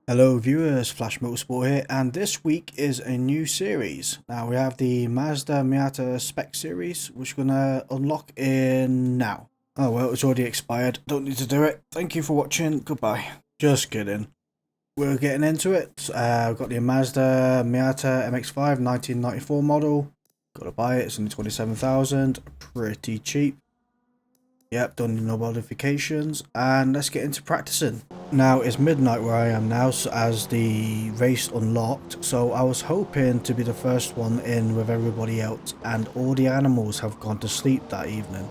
Hello viewers, Flash Motorsport here, and this week is a new series. Now we have the Mazda Miata Spec series, which we're going to unlock in now. Oh well, it's already expired, don't need to do it. Thank you for watching, goodbye. Just kidding. We're getting into it. I've got the Mazda Miata MX-5 1994 model. Got to buy it, it's only 27,000, pretty cheap. Yep, done no modifications, and let's get into practicing. Now it's midnight where I am now, so as the race unlocked, so I was hoping to be the first one in with everybody else, and all the animals have gone to sleep that evening,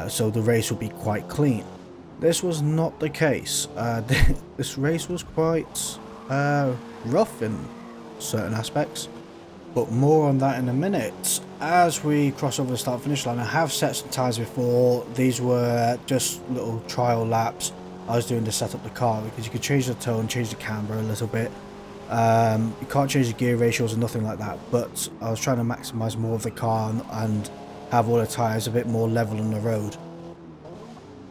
so the race will be quite clean. This was not the case. This race was quite rough in certain aspects. But more on that in a minute. As we cross over the start finish line, I have set some times before. These were just little trial laps I was doing to set up the car, because you could change the tone, change the camber a little bit. You can't change the gear ratios or nothing like that, but I was trying to maximise more of the car and have all the tyres a bit more level on the road.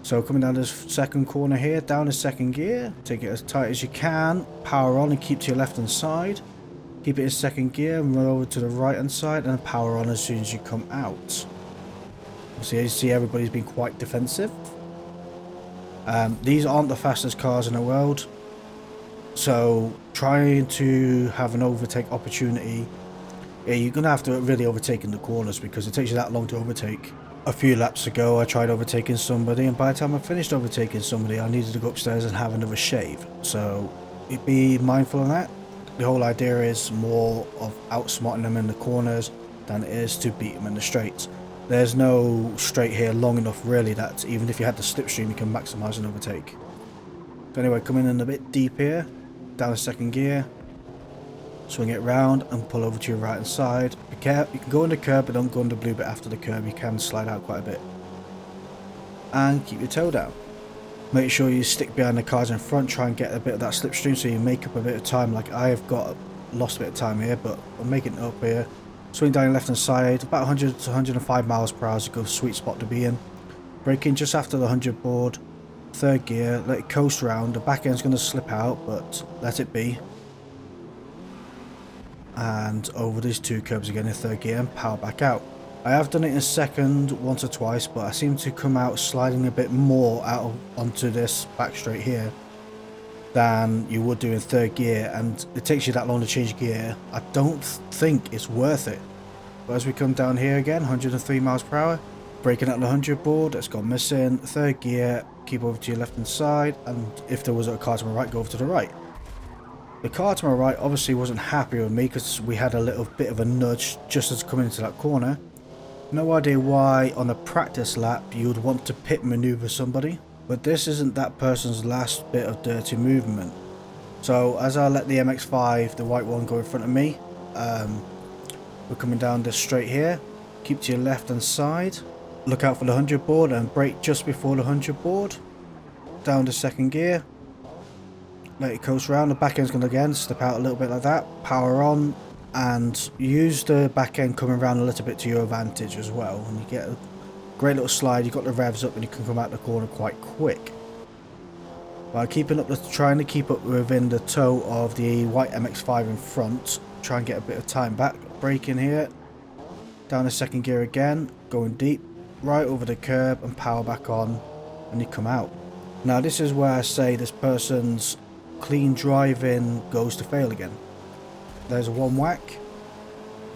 So coming down this second corner here, down the second gear, take it as tight as you can, power on and keep to your left hand side. Keep it in second gear and run over to the right hand side and power on as soon as you come out. So you see everybody's been quite defensive. These aren't the fastest cars in the world, so trying to have an overtake opportunity, you're going to have to really overtake in the corners because it takes you that long to overtake. A few laps ago I tried overtaking somebody, and by the time I finished overtaking somebody I needed to go upstairs and have another shave, so be mindful of that. The whole idea is more of outsmarting them in the corners than it is to beat them in the straights. There's no straight here long enough really that even if you had the slipstream you can maximise an overtake. So anyway, coming in a bit deep here, down the second gear, swing it round and pull over to your right hand side. Be careful, you can go on the curb but don't go on the blue bit after the curb, you can slide out quite a bit. And keep your toe down. Make sure you stick behind the cars in front, try and get a bit of that slipstream so you make up a bit of time. Like I have lost a bit of time here, but I'm making it up here. Swing down your left hand side, about 100 to 105 miles per hour is a good sweet spot to be in. Braking just after the 100 board, third gear, let it coast round. The back end's going to slip out, but let it be. And over these two curbs again in third gear and power back out. I have done it in second once or twice, but I seem to come out sliding a bit more out onto this back straight here than you would do in third gear, and it takes you that long to change gear. I don't think it's worth it. But as we come down here again, 103 miles per hour, braking at the 100 board, it's gone missing. Third gear, keep over to your left hand side, and if there was a car to my right, go over to the right. The car to my right obviously wasn't happy with me because we had a little bit of a nudge just as coming into that corner. No idea why on a practice lap you would want to pit maneuver somebody, but this isn't that person's last bit of dirty movement. So as I let the MX-5, the white one, go in front of me, we're coming down this straight here, keep to your left hand side, look out for the 100 board and brake just before the 100 board, down to second gear, let it coast round. The back end's going to again step out a little bit like that, power on, and use the back end coming around a little bit to your advantage as well, and you get a great little slide. You've got the revs up and you can come out the corner quite quick by keeping up trying to keep up within the toe of the white MX-5 in front. Try and get a bit of time back, brake in here, down the second gear again, going deep, right over the curb and power back on, and you come out. Now this is where I say this person's clean driving goes to fail again. There's a one whack,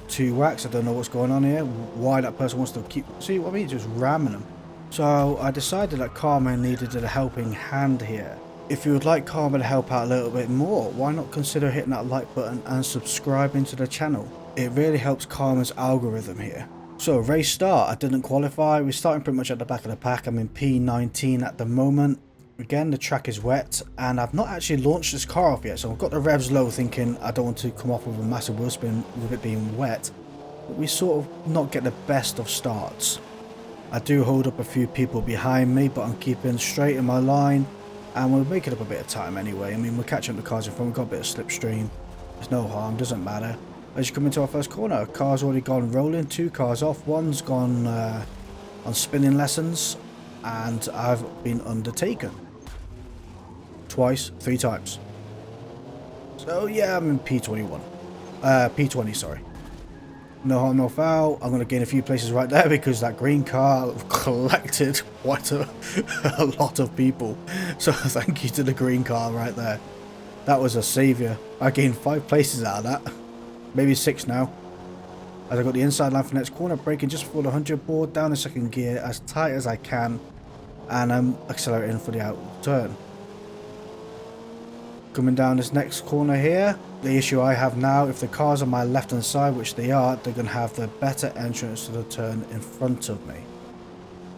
two whacks, I don't know what's going on here, why that person wants to keep, see what I mean, just ramming them. So I decided that Carmen needed a helping hand here. If you would like Carmen to help out a little bit more, why not consider hitting that like button and subscribing to the channel? It really helps Carmen's algorithm here. So race start, I didn't qualify, we're starting pretty much at the back of the pack. I'm in P19 at the moment. Again, the track is wet and I've not actually launched this car off yet, so I've got the revs low thinking I don't want to come off with a massive wheel spin with it being wet, but we sort of not get the best of starts. I do hold up a few people behind me, but I'm keeping straight in my line and we're making up a bit of time anyway. I mean, we're catching up the cars in front, we've got a bit of slipstream, there's no harm, doesn't matter. As you come into our first corner, a car's already gone rolling, two cars off, one's gone on spinning lessons, and I've been undertaken. Twice, three times. So yeah, I'm in P21. P20, sorry. No harm, no foul. I'm going to gain a few places right there because that green car collected quite a lot of people. So thank you to the green car right there. That was a saviour. I gained 5 places out of that. Maybe 6 now. As I got the inside line for next corner, braking just before the 100 board, down the second gear as tight as I can. And I'm accelerating for the out turn. Coming down this next corner here, the issue I have now, if the cars on my left hand side, which they are, they're going to have the better entrance to the turn in front of me.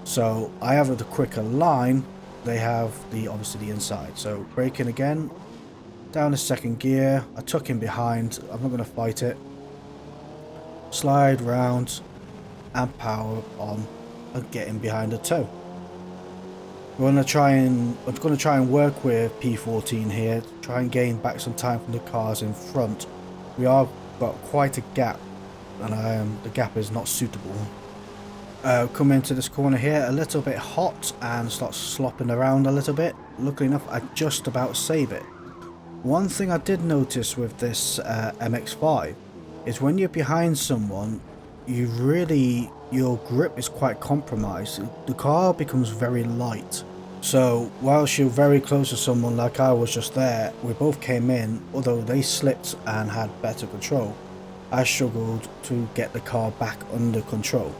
So I have the quicker line, they have the obviously the inside. So braking again, down the second gear, I tuck in behind, I'm not going to fight it. Slide round and power on and get in behind the toe. I'm going to try and work with P14 here, try and gain back some time from the cars in front. We are got quite a gap, and the gap is not suitable. Come into this corner here, a little bit hot, and start slopping around a little bit. Luckily enough, I just about save it. One thing I did notice with this MX-5 is when you're behind someone, your grip is quite compromised. The car becomes very light. So whilst you're very close to someone like I was just there, we both came in, although they slipped and had better control. I struggled to get the car back under control.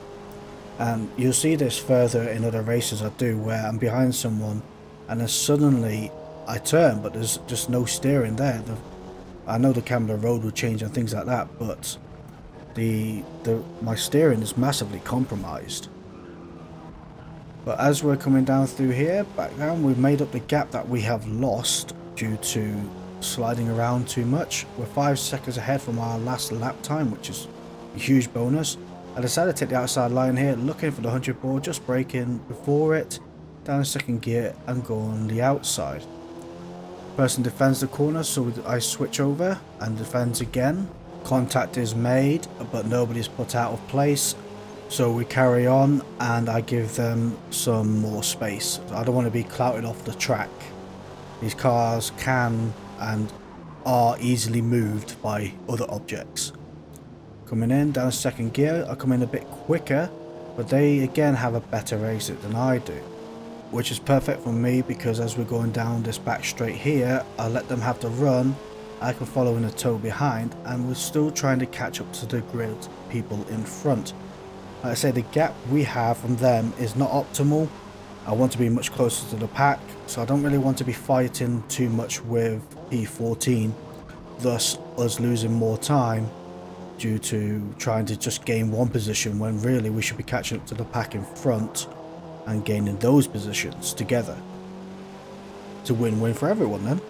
And you'll see this further in other races I do, where I'm behind someone and then suddenly I turn, but there's just no steering there. I know the camera road will change and things like that, but my steering is massively compromised. But as we're coming down through here, back down, we've made up the gap that we have lost due to sliding around too much. We're 5 seconds ahead from our last lap time, which is a huge bonus. I decided to take the outside line here, looking for the 100 board, just braking before it, down the second gear and go on the outside. Person defends the corner, so I switch over and defends again. Contact is made, but nobody's put out of place, so we carry on and I give them some more space. I don't want to be clouted off the track. These cars can and are easily moved by other objects. Coming in down second gear, I come in a bit quicker, but they again have a better exit than I do, which is perfect for me because as we're going down this back straight here, I let them have the run. I can follow in a tow behind, and we're still trying to catch up to the grid people in front. Like I say, the gap we have from them is not optimal. I want to be much closer to the pack, so I don't really want to be fighting too much with P14, thus us losing more time due to trying to just gain one position when really we should be catching up to the pack in front and gaining those positions together to win-win for everyone then.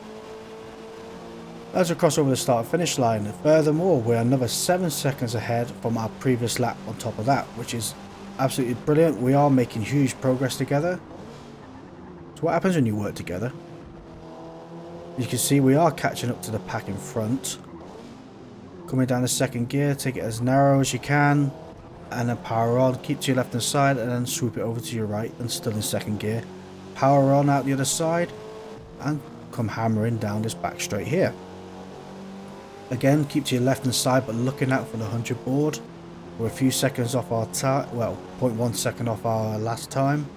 As we cross over the start finish line, furthermore we're another 7 seconds ahead from our previous lap on top of that, which is absolutely brilliant. We are making huge progress together. So what happens when you work together? You can see we are catching up to the pack in front. Coming down the second gear, take it as narrow as you can and then power on, keep to your left hand side and then swoop it over to your right and still in second gear. Power on out the other side and come hammering down this back straight here. Again, keep to your left hand side but looking out for the 100 board. We're a few seconds off our time, well 0.1 second off our last time.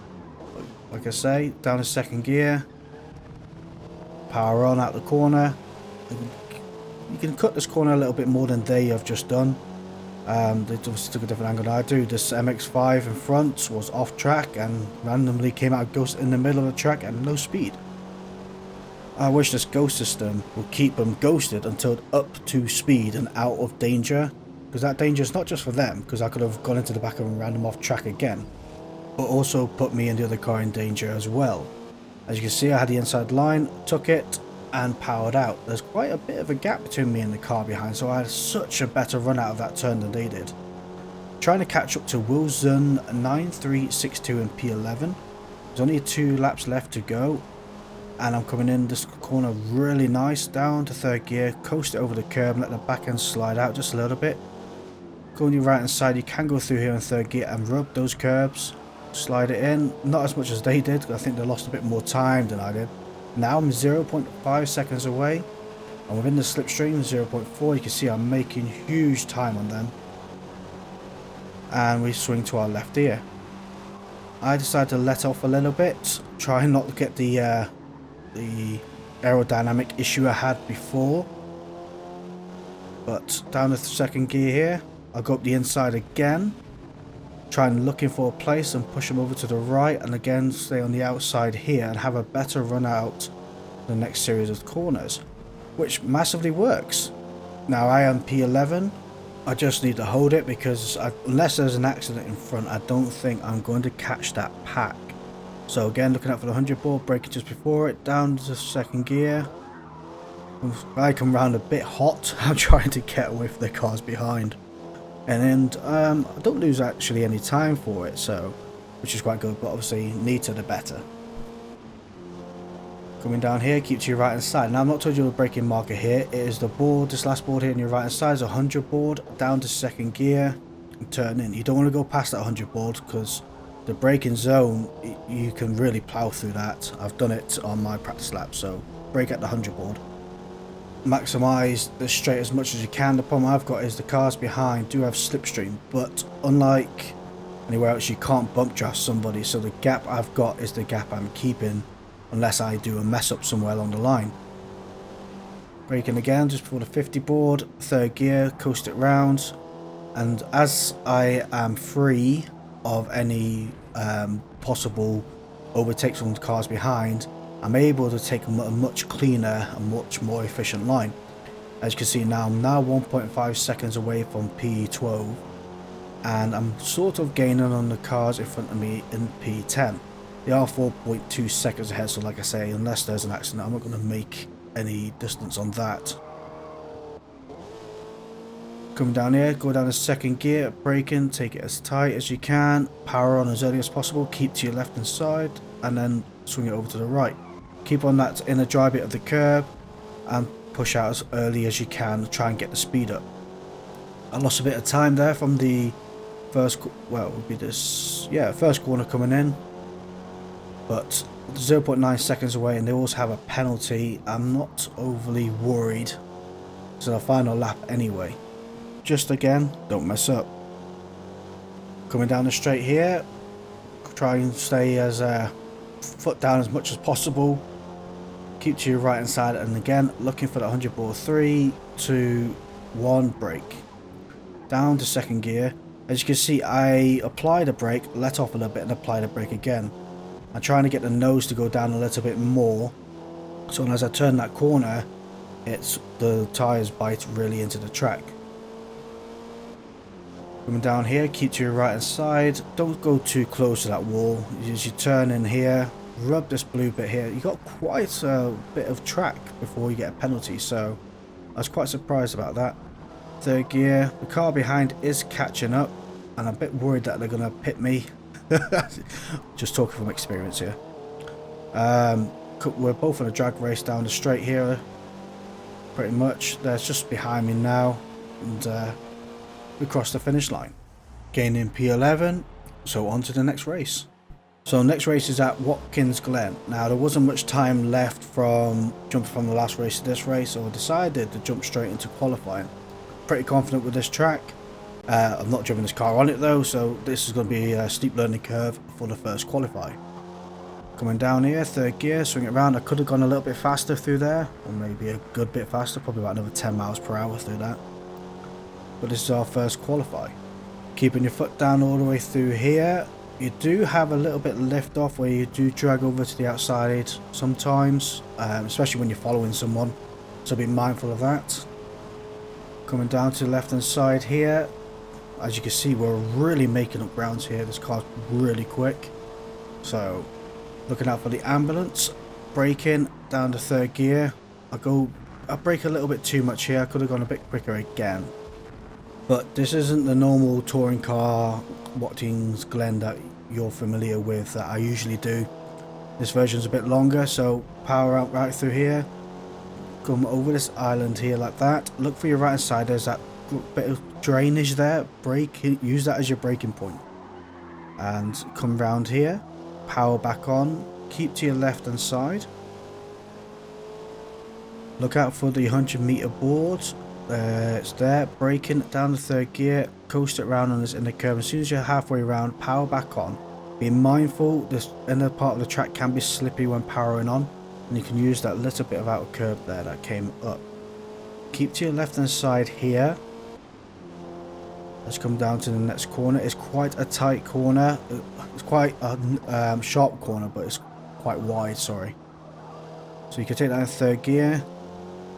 Like I say, down the second gear, power on out the corner. You can cut this corner a little bit more than they have just done. They obviously took a different angle than I do. This MX-5 in front was off track and randomly came out of ghost in the middle of the track at no speed. I wish this ghost system would keep them ghosted until up to speed and out of danger, because that danger is not just for them, because I could have gone into the back and ran them off track again, but also put me and the other car in danger as well. As you can see, I had the inside line, took it and powered out. There's quite a bit of a gap between me and the car behind, so I had such a better run out of that turn than they did. Trying to catch up to Wilson 9362 and P11. There's only 2 laps left to go, and I'm coming in this corner really nice, down to third gear, coast it over the curb and let the back end slide out just a little bit. Go on your right hand side, you can go through here in third gear and rub those curbs, slide it in, not as much as they did. I think they lost a bit more time than I did. Now I'm 0.5 seconds away. And within the slipstream 0.4, you can see I'm making huge time on them. And we swing to our left ear. I decided to let off a little bit, try not to get the aerodynamic issue I had before. But down the second gear here, I'll go up the inside again, trying looking for a place and push them over to the right, and again stay on the outside here and have a better run out the next series of corners, which massively works. Now I am P11. I just need to hold it because unless there's an accident in front, I don't think I'm going to catch that pack. So again, looking out for the 100 board, braking just before it, down to second gear. I come round a bit hot. I'm trying to get away from the cars behind. And I don't lose actually any time for it, so which is quite good, but obviously neater the better. Coming down here, keep to your right hand side. Now I'm not told you the braking marker here. It is the board, this last board here on your right hand side is a 100 board, down to second gear and turn in. You don't want to go past that 100 board because the braking zone, you can really plow through that. I've done it on my practice lap, so brake at the 100 board. Maximise the straight as much as you can. The problem I've got is the cars behind do have slipstream, but unlike anywhere else you can't bump draft somebody, so the gap I've got is the gap I'm keeping unless I do a mess up somewhere along the line. Braking again just before the 50 board, third gear, coast it round, and as I am free of any possible overtakes from the cars behind, I'm able to take a much cleaner and much more efficient line. As you can see now, I'm now 1.5 seconds away from P12, and I'm sort of gaining on the cars in front of me in P10. They are 4.2 seconds ahead, so like I say, unless there's an accident, I'm not going to make any distance on that. Coming down here, go down to second gear, braking, take it as tight as you can, power on as early as possible, keep to your left hand side, and then swing it over to the right. Keep on that inner dry bit of the curb, and push out as early as you can, try and get the speed up. I lost a bit of time there from the first, well, it would be this, yeah, first corner coming in. But 0.9 seconds away, and they also have a penalty. I'm not overly worried. It's the final lap anyway. Just again, don't mess up. Coming down the straight here, try and stay as foot down as much as possible. Keep to your right hand side, and again looking for the 100 ball. 3, 2, 1, brake. Down to second gear. As you can see, I applied a brake, let off a little bit, and applied a brake again. I'm trying to get the nose to go down a little bit more, so as I turn that corner, the tyres bite really into the track. Coming down here, keep to your right hand side, don't go too close to that wall. As you turn in here, rub this blue bit here. You got quite a bit of track before you get a penalty, so I was quite surprised about that. Third gear, the car behind is catching up, and I'm a bit worried that they're going to pit me. Just talking from experience here. We're both in a drag race down the straight here, pretty much. They're just behind me now, and we crossed the finish line, gaining P11. So on to the next race. So next race is at Watkins Glen. Now there wasn't much time left from jumping from the last race to this race, so I decided to jump straight into qualifying. Pretty confident with this track. I've not driven this car on it though, so this is going to be a steep learning curve for the first qualify. Coming down here, third gear, swing it around. I could have gone a little bit faster through there, or maybe a good bit faster, probably about another 10 miles per hour through that. But this is our first qualify. Keeping your foot down all the way through here. You do have a little bit lift off where you do drag over to the outside sometimes, especially when you're following someone, so be mindful of that. Coming down to the left hand side here. As you can see, we're really making up grounds here. This car's really quick. So, looking out for the ambulance. Braking down to third gear. I brake a little bit too much here. I could have gone a bit quicker again. But this isn't the normal touring car Watkins Glen that you're familiar with that I usually do. This version's a bit longer, so power out right through here. Come over this island here like that. Look for your right hand side. There's that bit of drainage there. Brake, use that as your braking point, and come round here, power back on, keep to your left hand side, Look out for the 100-meter board. It's there. Braking down the third gear. Coast it around on this inner curve. As soon as you're halfway around, power back on. Be mindful, this inner part of the track can be slippy when powering on. And you can use that little bit of outer curb there that came up. Keep to your left hand side here. Let's come down to the next corner. It's quite a tight corner. It's quite a sharp corner, but it's quite wide, sorry. So you can take that in third gear.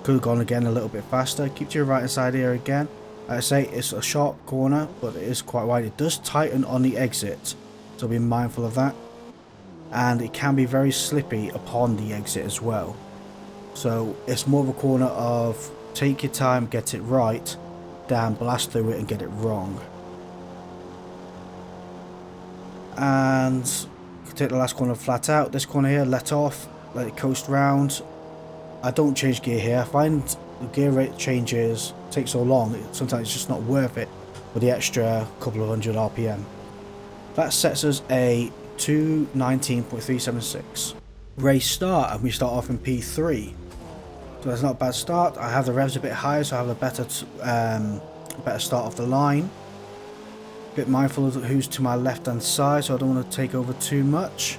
Could have gone again a little bit faster. Keep to your right hand side here again. Like I say, it's a sharp corner, but it is quite wide. It does tighten on the exit, so be mindful of that. And it can be very slippy upon the exit as well. So it's more of a corner of take your time, get it right, then blast through it and get it wrong. And take the last corner flat out. This corner here, let off, let it coast round. I don't change gear here. I find the gear rate changes take so long, sometimes it's just not worth it for the extra couple of hundred RPM. That sets us a 219.376. Race start, and we start off in P3. So that's not a bad start. I have the revs a bit higher, so I have a better start off the line. A bit mindful of who's to my left hand side, so I don't want to take over too much.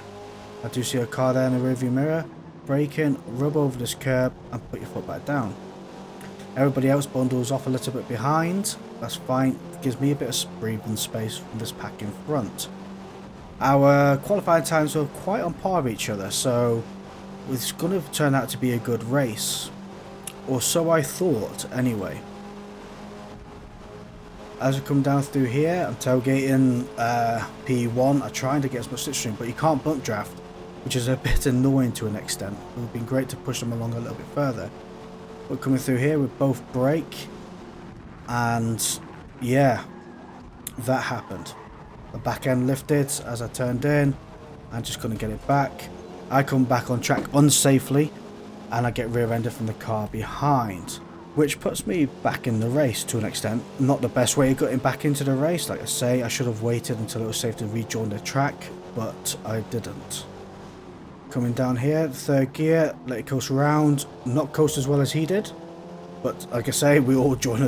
I do see a car there in the rearview mirror. Brake in, rub over this curb and put your foot back down. Everybody else bundles off a little bit behind. That's fine. It gives me a bit of breathing space from this pack in front. Our qualifying times were quite on par with each other, so it's going to turn out to be a good race. Or so I thought, anyway. As we come down through here, I'm tailgating P1. I'm trying to get as much slipstream, but you can't bump draft, which is a bit annoying to an extent. It would have been great to push them along a little bit further. But coming through here, we both brake, and yeah, that happened. The back end lifted as I turned in. I just couldn't get it back. I come back on track unsafely, and I get rear-ended from the car behind, which puts me back in the race to an extent. Not the best way of getting back into the race. Like I say, I should have waited until it was safe to rejoin the track, but I didn't. Coming down here, third gear, let it coast around. Not coast as well as he did, but like I say, we all joined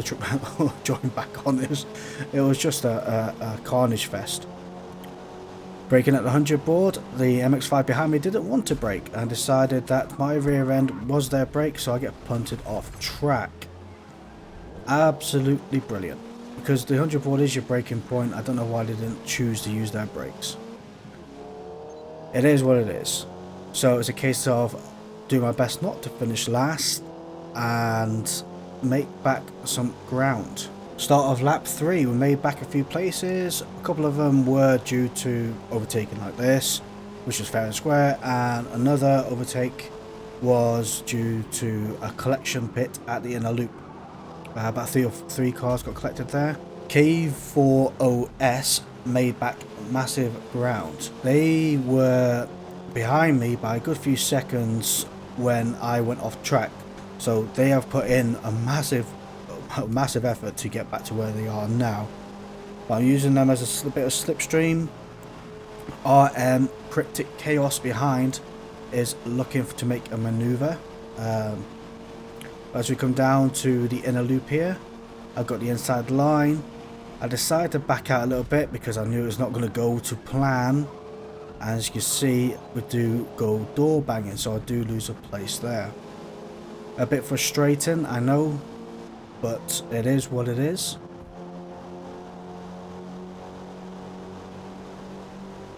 back on this. It was just a carnage fest. Braking at the 100 board, the MX-5 behind me didn't want to brake and decided that my rear end was their brake, so I get punted off track. Absolutely brilliant, because the 100 board is your braking point. I don't know why they didn't choose to use their brakes. It is what it is. So it's a case of doing my best not to finish last and make back some ground. Start of lap 3, we made back a few places. A couple of them were due to overtaking like this, which is fair and square, and another overtake was due to a collection pit at the inner loop. About three cars got collected there. K4OS made back massive ground. They were behind me by a good few seconds when I went off track, so they have put in a massive effort to get back to where they are now. But I'm using them as a bit of slipstream. RM Cryptic Chaos behind is looking to make a maneuver. As we come down to the inner loop here, I've got the inside line. I decided to back out a little bit because I knew it was not going to go to plan. As you can see, we do go door banging, so I do lose a place there. A bit frustrating, I know, but it is what it is.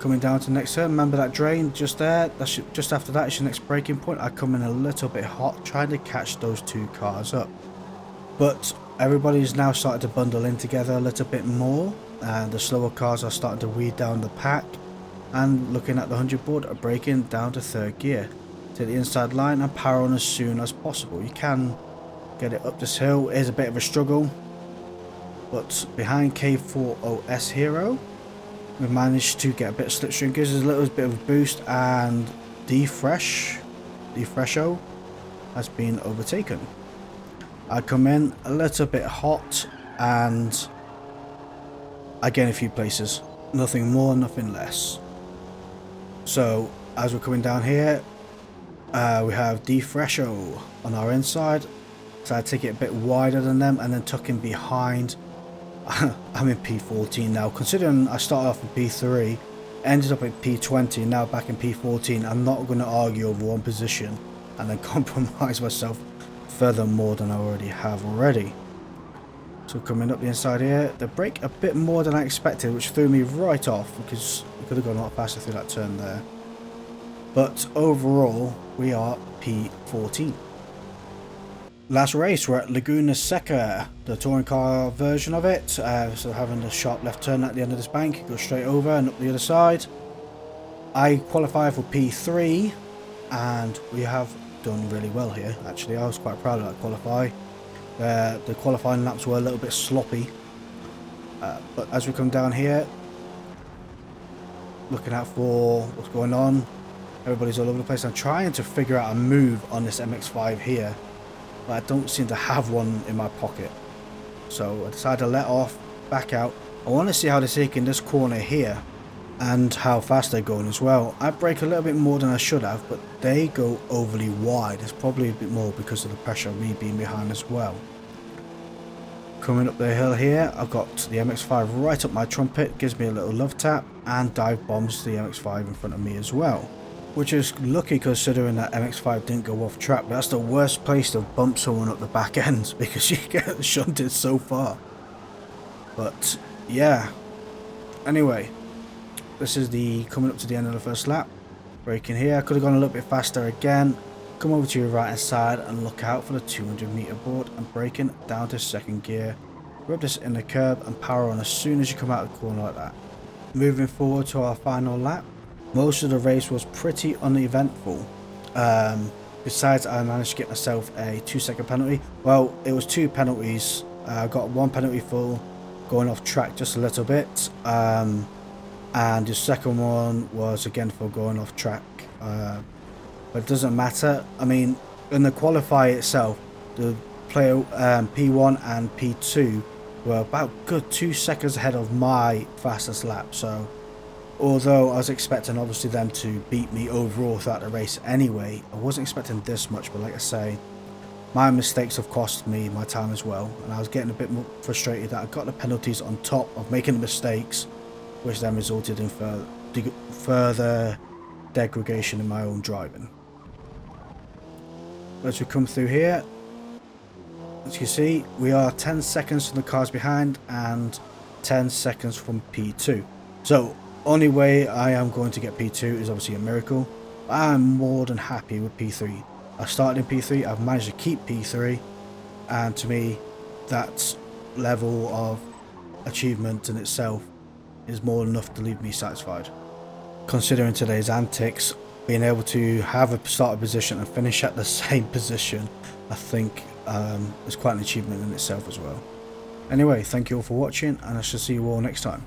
Coming down to the next turn, remember that drain just there, that's just after that is your next braking point. I come in a little bit hot trying to catch those two cars up, but everybody's now started to bundle in together a little bit more, and the slower cars are starting to weed down the pack. And looking at the 100 board, are braking down to third gear to the inside line and power on as soon as possible. You can get it up this hill. It is a bit of a struggle, but behind K4OS Hero, we managed to get a bit of slipstream, gives us a little bit of a boost, and Defresho has been overtaken. I come in a little bit hot and I gain a few places, nothing more, nothing less. So as we're coming down here, we have Defresho on our inside. So I take it a bit wider than them and then tuck in behind. I'm in P14 now. Considering I started off in P3, ended up at P20, and now back in P14, I'm not going to argue over one position and then compromise myself further more than I already have already. So coming up the inside here, the brake a bit more than I expected, which threw me right off because we could have gone a lot faster through that turn there. But overall, we are P14. Last race, we're at Laguna Seca, the touring car version of it. So having a sharp left turn at the end of this bank, go straight over and up the other side. I qualify for P3, and we have done really well here. Actually, I was quite proud of that qualify. The qualifying laps were a little bit sloppy, but as we come down here, looking out for what's going on, everybody's all over the place. I'm trying to figure out a move on this MX-5 here, but I don't seem to have one in my pocket. So I decided to let off, back out. I want to see how they're taking this corner here and how fast they're going as well. I brake a little bit more than I should have, but they go overly wide. It's probably a bit more because of the pressure of me being behind as well. Coming up the hill here, I've got the MX-5 right up my trumpet, gives me a little love tap, and dive bombs the MX-5 in front of me as well. Which is lucky considering that MX-5 didn't go off track, but that's the worst place to bump someone up the back end because you get shunted so far. But yeah, anyway, this is the coming up to the end of the first lap. Braking here, I could have gone a little bit faster again. Come over to your right hand side and look out for the 200-meter board and braking down to second gear. Rub this in the curb and power on as soon as you come out of the corner like that. Moving forward to our final lap. Most of the race was pretty uneventful. Besides, I managed to get myself a 2-second penalty. Well, it was 2 penalties. I got 1 penalty for going off track just a little bit. And the second one was again for going off track. But it doesn't matter. I mean, in the qualify itself, the player P1 and P2 were about good 2 seconds ahead of my fastest lap. So although I was expecting obviously them to beat me overall throughout the race anyway, I wasn't expecting this much. But like I say, my mistakes have cost me my time as well, and I was getting a bit more frustrated that I got the penalties on top of making the mistakes, which then resulted in further degradation in my own driving. As we come through here, as you can see, we are 10 seconds from the cars behind and 10 seconds from P2. So only way I am going to get P2 is obviously a miracle. I'm more than happy with P3. I started in P3, I've managed to keep P3, and to me that level of achievement in itself is more than enough to leave me satisfied. Considering today's antics, being able to have a starting position and finish at the same position, I think is quite an achievement in itself as well. Anyway, thank you all for watching, and I shall see you all next time.